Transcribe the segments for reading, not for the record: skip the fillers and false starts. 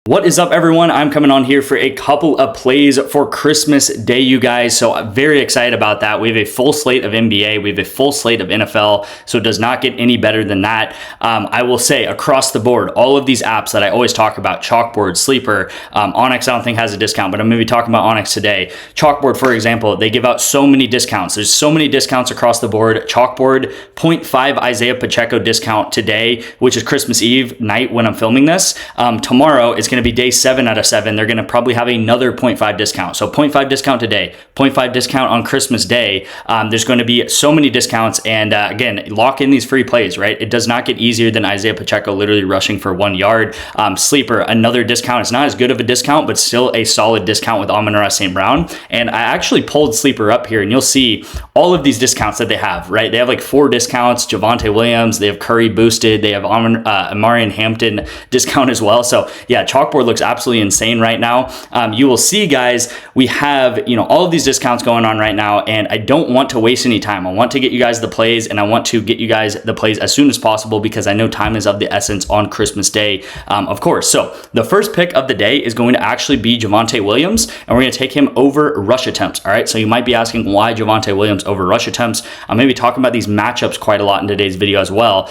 What is up, everyone? I'm coming on here for a couple of plays for Christmas Day, you guys. So I'm very excited about that. We have a full slate of NBA. We have a full slate of NFL. So it does not get any better than that. I will say across the board, all of these apps that I always talk about, Chalkboard, Sleeper, ONYX, I don't think has a discount, but I'm going to be talking about ONYX today. Chalkboard, for example, they give out so many discounts. There's so many discounts across the board. Chalkboard, 0.5 Isaiah Pacheco discount today, which is Christmas Eve night when I'm filming this. Tomorrow is going to be day 7 out of 7. They're going to probably have another 0.5 discount. So 0.5 discount today, 0.5 discount on Christmas Day. There's going to be so many discounts. And again, lock in these free plays, right? It does not get easier than Isaiah Pacheco literally rushing for 1 yard. Sleeper, another discount. It's not as good of a discount, but still a solid discount with Amon-Ra St. Brown. And I actually pulled Sleeper up here and you'll see all of these discounts that they have, right? They have like 4 discounts, Javonte Williams, they have Curry boosted, they have Amarian Hampton discount as well. So yeah, Chalkboard looks absolutely insane right now. You will see, guys, we have, all of these discounts going on right now, and I don't want to waste any time. I want to get you guys the plays, and I want to get you guys the plays as soon as possible because I know time is of the essence on Christmas Day, of course. So the first pick of the day is going to actually be Javonte Williams, and we're going to take him over rush attempts. All right, so you might be asking why Javonte Williams over rush attempts. I'm going to be talking about these matchups quite a lot in today's video as well.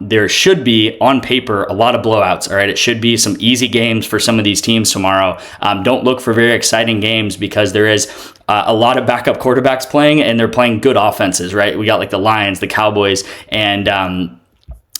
There should be, on paper, a lot of blowouts. All right, it should be some easy games for some of these teams tomorrow. Don't look for very exciting games because there is a lot of backup quarterbacks playing and they're playing good offenses, right? We got like the Lions, the Cowboys, and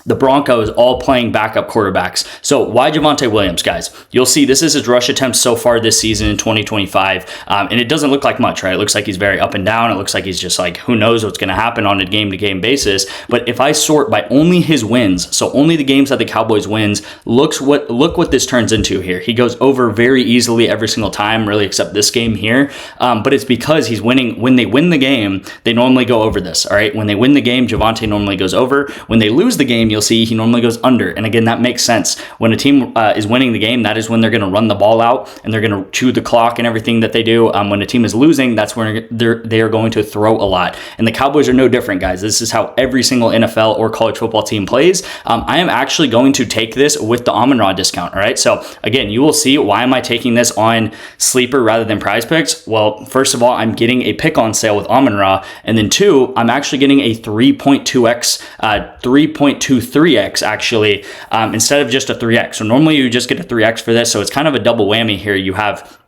the Broncos all playing backup quarterbacks. So why Javonte Williams, guys? You'll see this is his rush attempts so far this season in 2025. And it doesn't look like much, right? It looks like he's very up and down. It looks like he's just like, who knows what's going to happen on a game-to-game basis. But if I sort by only his wins, so only the games that the Cowboys wins, look what this turns into here. He goes over very easily every single time, really, except this game here. But it's because he's winning. When they win the game, they normally go over this, all right? When they win the game, Javonte normally goes over. When they lose the game, you'll see he normally goes under. And again, that makes sense. When a team is winning the game, that is when they're going to run the ball out and they're going to chew the clock and everything that they do. When a team is losing, that's when they are going to throw a lot. And the Cowboys are no different, guys. This is how every single NFL or college football team plays. I am actually going to take this with the Amon-Ra discount. All right. So again, you will see why am I taking this on Sleeper rather than PrizePicks? Well, first of all, I'm getting a pick on sale with Amon-Ra. And then 2, I'm actually getting a 3.2x, 3.23x actually, instead of just a 3x. So normally you just get a 3x for this. So it's kind of a double whammy here. You have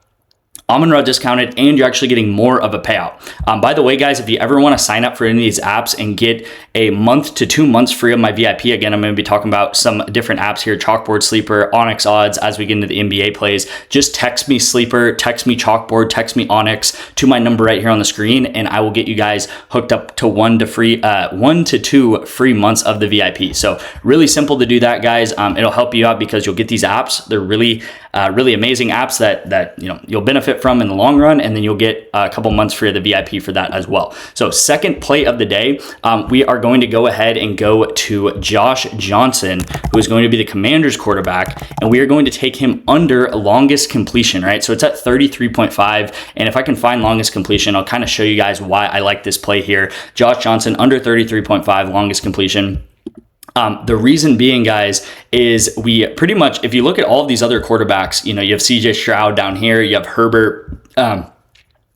Amon-Ra discounted and you're actually getting more of a payout. By the way, guys, if you ever want to sign up for any of these apps and get a month to 2 months free of my VIP, again, I'm going to be talking about some different apps here, Chalkboard, Sleeper, ONYX odds as we get into the NBA plays. Just text me Sleeper, text me Chalkboard, text me ONYX to my number right here on the screen, and I will get you guys hooked up to 1 to 2 free months of the VIP. So really simple to do that, guys. It'll help you out because you'll get these apps. They're really amazing apps that you'll benefit from in the long run, and then you'll get a couple months free of the VIP for that as well. So second play of the day, we are going to go ahead and go to Josh Johnson, who is going to be the Commanders quarterback, and we are going to take him under longest completion, right? So it's at 33.5, and if I can find longest completion, I'll kind of show you guys why I like this play here. Josh Johnson under 33.5 longest completion. The reason being, guys, is we pretty much, if you look at all of these other quarterbacks, you have CJ Stroud down here, you have Herbert,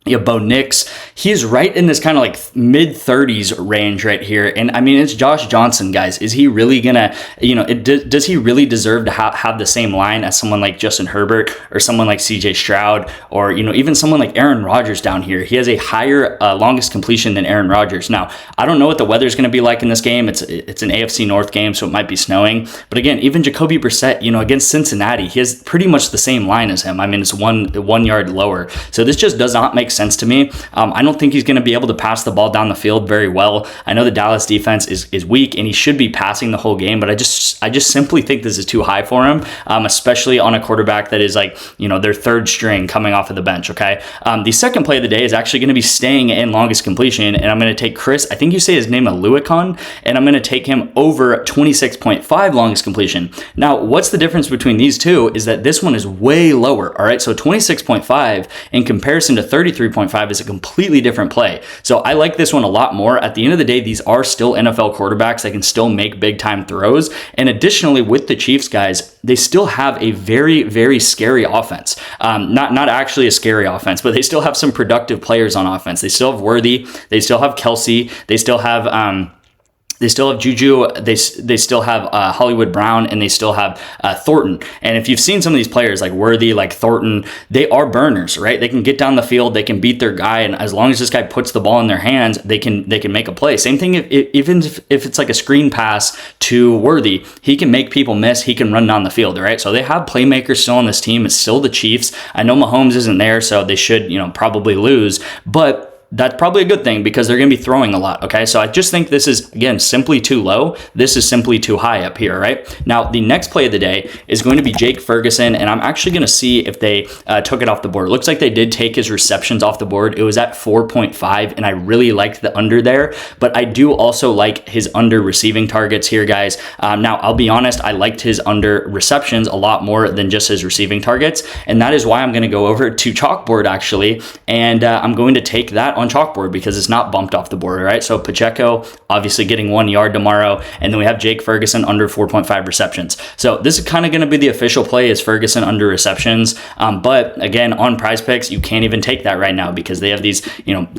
you have Bo Nix. He's right in this kind of like mid-30s range right here. And I mean, it's Josh Johnson, guys. Is he really going to, does he really deserve to have the same line as someone like Justin Herbert or someone like CJ Stroud or, even someone like Aaron Rodgers down here? He has a higher longest completion than Aaron Rodgers. Now, I don't know what the weather's going to be like in this game. It's an AFC North game, so it might be snowing. But again, even Jacoby Brissett, against Cincinnati, he has pretty much the same line as him. I mean, it's one yard lower. So this just does not make sense to me. I don't think he's going to be able to pass the ball down the field very well. I know the Dallas defense is weak and he should be passing the whole game, but I just simply think this is too high for him, especially on a quarterback that is like, their third string coming off of the bench, okay? The second play of the day is actually going to be staying in longest completion, and I'm going to take Chris, I think you say his name, Aluakon, and I'm going to take him over 26.5 longest completion. Now, what's the difference between these two is that this one is way lower, all right? So 26.5 in comparison to 33 43.5 is a completely different play. So I like this one a lot more. At the end of the day, these are still NFL quarterbacks that can still make big time throws. And additionally, with the Chiefs, guys, they still have a very, very scary offense. Not actually a scary offense, but they still have some productive players on offense. They still have Worthy, they still have Kelsey, they still have Juju, they still have Hollywood Brown, and they still have Thornton. And if you've seen some of these players like Worthy, like Thornton, they are burners, right? They can get down the field, they can beat their guy, and as long as this guy puts the ball in their hands, they can make a play. Same thing even if it's like a screen pass to Worthy, he can make people miss, he can run down the field, right? So they have playmakers still on this team. It's still the Chiefs. I know Mahomes isn't there, so they should, probably lose, but that's probably a good thing because they're going to be throwing a lot, okay? So I just think this is, again, simply too low. This is simply too high up here, right? Now, the next play of the day is going to be Jake Ferguson, and I'm actually going to see if they took it off the board. It looks like they did take his receptions off the board. It was at 4.5, and I really liked the under there, but I do also like his under receiving targets here, guys. Now, I'll be honest, I liked his under receptions a lot more than just his receiving targets, and that is why I'm going to go over to Chalkboard, actually, and I'm going to take that on Chalkboard because it's not bumped off the board, right? So Pacheco obviously getting 1 yard tomorrow, and then we have Jake Ferguson under 4.5 receptions. So this is kind of going to be the official play is Ferguson under receptions, but again, on PrizePicks, you can't even take that right now because they have these,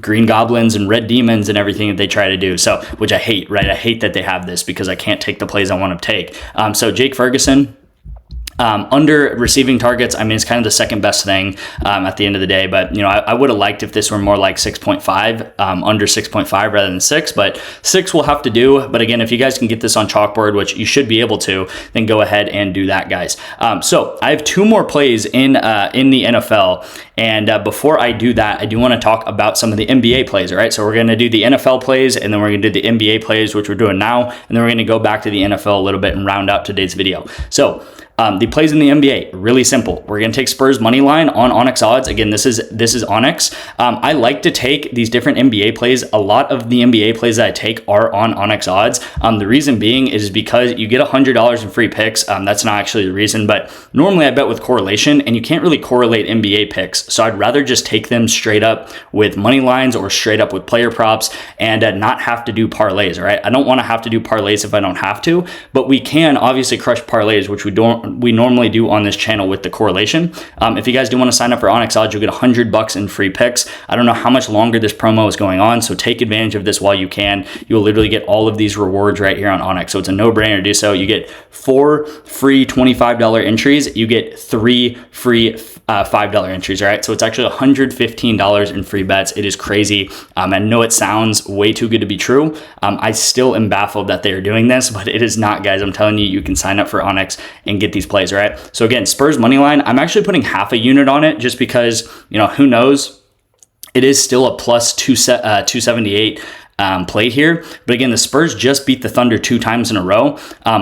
green goblins and red demons and everything that they try to do. So, which I hate, right? I hate that they have this because I can't take the plays I want to take. So Jake Ferguson, under receiving targets, I mean, it's kind of the second best thing at the end of the day. But, I would have liked if this were more like 6.5, under 6.5 rather than 6. But 6 will have to do. But again, if you guys can get this on Chalkboard, which you should be able to, then go ahead and do that, guys. So I have 2 more plays in the NFL. And before I do that, I do want to talk about some of the NBA plays, all right? So we're going to do the NFL plays, and then we're going to do the NBA plays, which we're doing now. And then we're going to go back to the NFL a little bit and round out today's video. So the plays in the NBA, really simple. We're going to take Spurs money line on ONYX odds. Again, this is ONYX. I like to take these different NBA plays. A lot of the NBA plays that I take are on ONYX odds. The reason being is because you get $100 in free picks. That's not actually the reason, but normally I bet with correlation, and you can't really correlate NBA picks. So I'd rather just take them straight up with money lines or straight up with player props and not have to do parlays, all right? I don't want to have to do parlays if I don't have to, but we can obviously crush parlays, which we normally do on this channel with the correlation. If you guys do want to sign up for ONYX odds, you'll get $100 in free picks. I don't know how much longer this promo is going on, so take advantage of this while you can. You'll literally get all of these rewards right here on ONYX, so it's a no-brainer to do so. You get 4 free $25 entries. You get 3 free $5 entries, all right? So it's actually $115 in free bets. It is crazy. I know it sounds way too good to be true. I still am baffled that they are doing this, but it is not, guys. I'm telling you, you can sign up for ONYX and get these plays, all right? So again, Spurs money line, I'm actually putting half a unit on it just because, who knows? It is still a plus 278 played here. But again, the Spurs just beat the Thunder 2 times in a row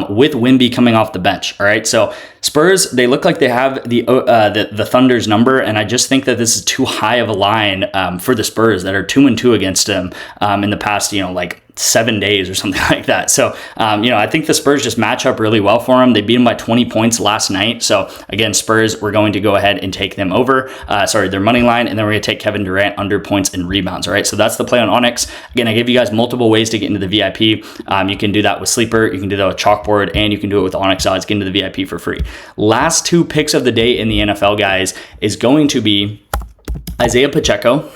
with Wemby coming off the bench. All right, so Spurs, they look like they have the Thunder's number, and I just think that this is too high of a line for the Spurs that are 2-2 against them in the past, like 7 days or something like that. So, I think the Spurs just match up really well for them. They beat them by 20 points last night. So again, Spurs, we're going to go ahead and take them over, their money line, and then we're going to take Kevin Durant under points and rebounds. All right, so that's the play on ONYX. Again, I gave you guys multiple ways to get into the VIP. You can do that with Sleeper, you can do that with Chalkboard, and you can do it with ONYX odds, get into the VIP for free. Last 2 picks of the day in the NFL, guys, is going to be Isaiah Pacheco,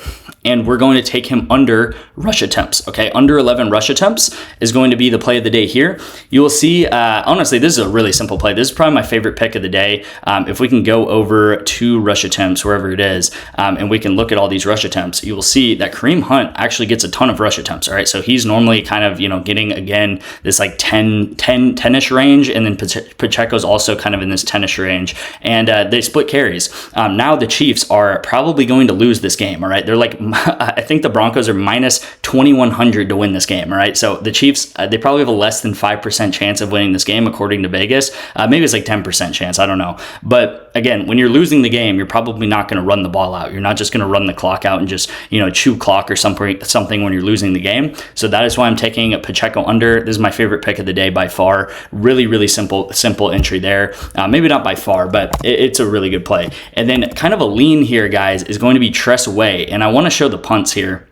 and we're going to take him under rush attempts, okay? Under 11 rush attempts is going to be the play of the day here. You will see, honestly, this is a really simple play. This is probably my favorite pick of the day. If we can go over 2 rush attempts, wherever it is, and we can look at all these rush attempts, you will see that Kareem Hunt actually gets a ton of rush attempts, all right? So he's normally kind of, getting, again, this like 10-ish range, and then Pacheco's also kind of in this 10-ish range, and they split carries. Now the Chiefs are probably going to lose this game, all right? They're like I think the Broncos are minus 2,100 to win this game. All right. So the Chiefs, they probably have a less than 5% chance of winning this game, according to Vegas. Maybe it's like 10% chance. I don't know. But again, when you're losing the game, you're probably not going to run the ball out. You're not just going to run the clock out and just, chew clock or something when you're losing the game. So that is why I'm taking Pacheco under. This is my favorite pick of the day by far. Really, really simple entry there. Maybe not by far, but it's a really good play. And then kind of a lean here, guys, is going to be Tress Way. And I want to show the punts here.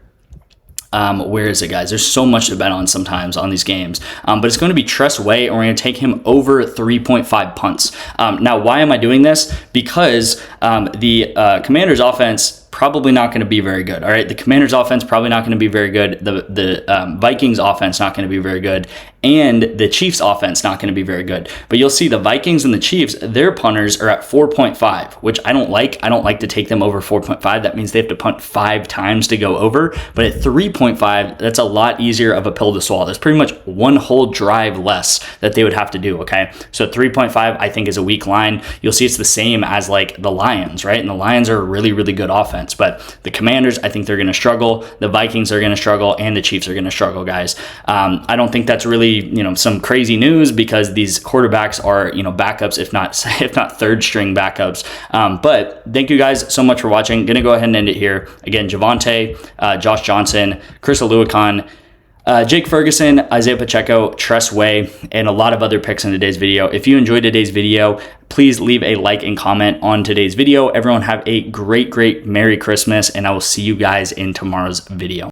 Where is it, guys? There's so much to bet on sometimes on these games. But it's going to be Tress Way, and we're going to take him over 3.5 punts. Now, why am I doing this? Because the Commanders offense probably not going to be very good. All right, the Commanders offense probably not going to be very good. The Vikings offense not going to be very good, and the Chiefs offense not going to be very good. But you'll see the Vikings and the Chiefs, their punters are at 4.5, which I don't like. I don't like to take them over 4.5. That means they have to punt 5 times to go over. But at 3.5, that's a lot easier of a pill to swallow. That's pretty much one whole drive less that they would have to do. Okay, so 3.5 I think is a weak line. You'll see it's the same as like the Lions, right? And the Lions are a really, really good offense. But the Commanders, I think they're going to struggle. The Vikings are going to struggle, and the Chiefs are going to struggle, guys. I don't think that's really some crazy news because these quarterbacks are backups, if not third string backups. But thank you guys so much for watching. Gonna go ahead and end it here. Again, Javonte, Josh Johnson, Chris Aluakon, Jake Ferguson, Isaiah Pacheco, Tress Way, and a lot of other picks in today's video. If you enjoyed today's video, please leave a like and comment on today's video. Everyone have a great, great Merry Christmas, and I will see you guys in tomorrow's video.